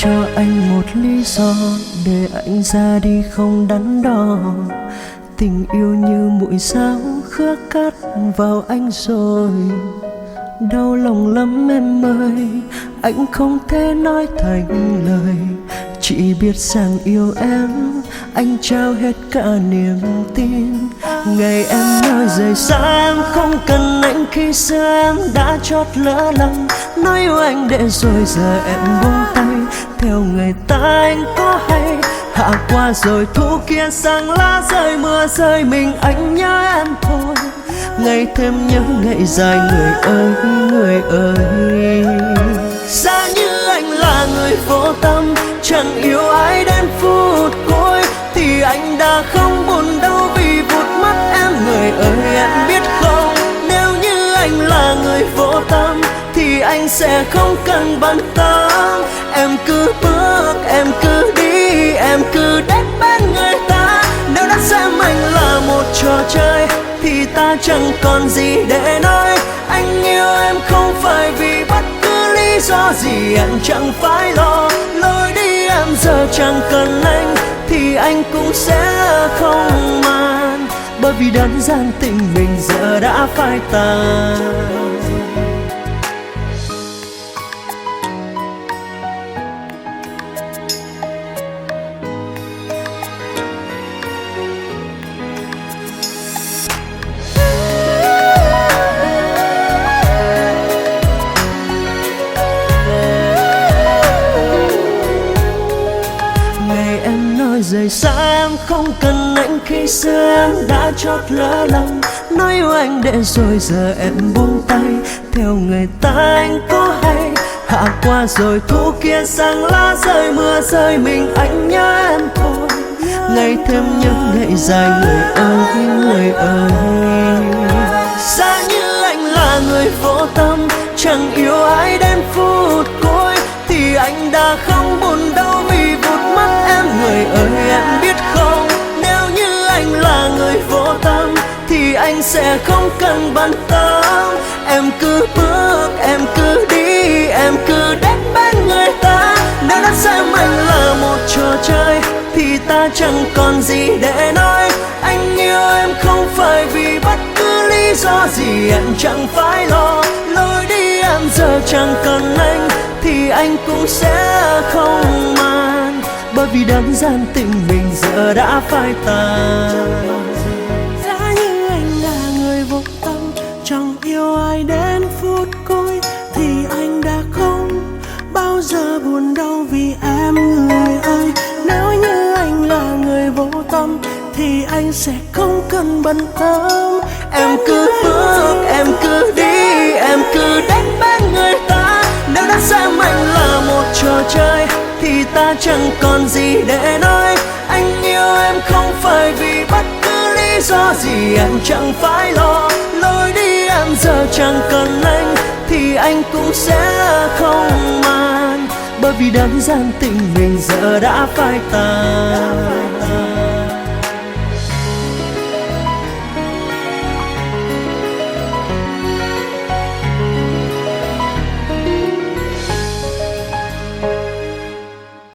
cho anh một lý do để anh ra đi không đắn đo. Tình yêu như mũi dao khứa cắt vào anh rồi. Đau lòng lắm em ơi, anh không thể nói thành lời. Chỉ biết rằng yêu em, anh trao hết cả niềm tin. Ngày em nói rời xa em không cần anh, khi xưa em đã chót lỡ lòng. Nói yêu anh để rồi giờ em buông tay. Theo người ta anh có hay, hạ qua rồi thu kia sang lá rơi mưa rơi, mình anh nhớ em thôi. Ngày thêm nhớ ngày dài người ơi, người ơi. Giá như anh là người vô tâm, chẳng yêu ai đến phút cuối, thì anh đã không buồn đâu vì vụt mất em. Người ơi em biết không, nếu như anh là người vô tâm thì anh sẽ không cần bận tâm. Em cứ bước, em cứ đi, em cứ đến bên người ta. Nếu đã xem anh là một trò chơi thì ta chẳng còn gì để nói. Anh yêu em không phải vì bất cứ lý do gì, em chẳng phải lo. Lối đi em giờ chẳng cần anh thì anh cũng sẽ không màng, bởi vì đơn giản tình mình giờ đã phai tàn. Rời xa em không cần anh, khi xưa em đã chót lỡ lòng. Nói yêu anh để rồi giờ em buông tay. Theo người ta anh có hay, hạ qua rồi thu kia sang lá rơi mưa rơi, mình anh nhớ em thôi. Ngày thêm nhớ ngày dài người ơi, người ơi. Giá như anh là người vô tâm, chẳng yêu ai đến phút cuối, thì anh đã không buồn đâu vì vụt mất em. Người ơi em biết không, nếu như anh là người vô tâm thì anh sẽ không cần bận tâm. Em cứ bước, em cứ đi, em cứ đến bên người ta. Nếu đã xem anh là một trò chơi thì ta chẳng còn gì để nói. Anh yêu em không phải vì bất cứ lý do gì, em chẳng phải lo. Lối đi em giờ chẳng cần anh thì anh cũng sẽ không màng, bởi vì đơn giản tình mình giờ đã phai tàn. Giá như anh là người vô tâm, chẳng yêu ai đến phút cuối, thì anh đã không bao giờ buồn đâu vì em. Người ơi, nếu như anh là người vô tâm thì anh sẽ không cần bận tâm. Em cứ bước, em cứ đi, em cứ đến bên người ta. Nếu đã xem anh là một trò chơi thì ta chẳng còn gì để nói. Anh yêu em không phải vì bất cứ lý do gì, em chẳng phải lo. Lối đi em giờ chẳng cần anh thì anh cũng sẽ không màng, bởi vì đơn giản tình mình giờ đã phai tàn.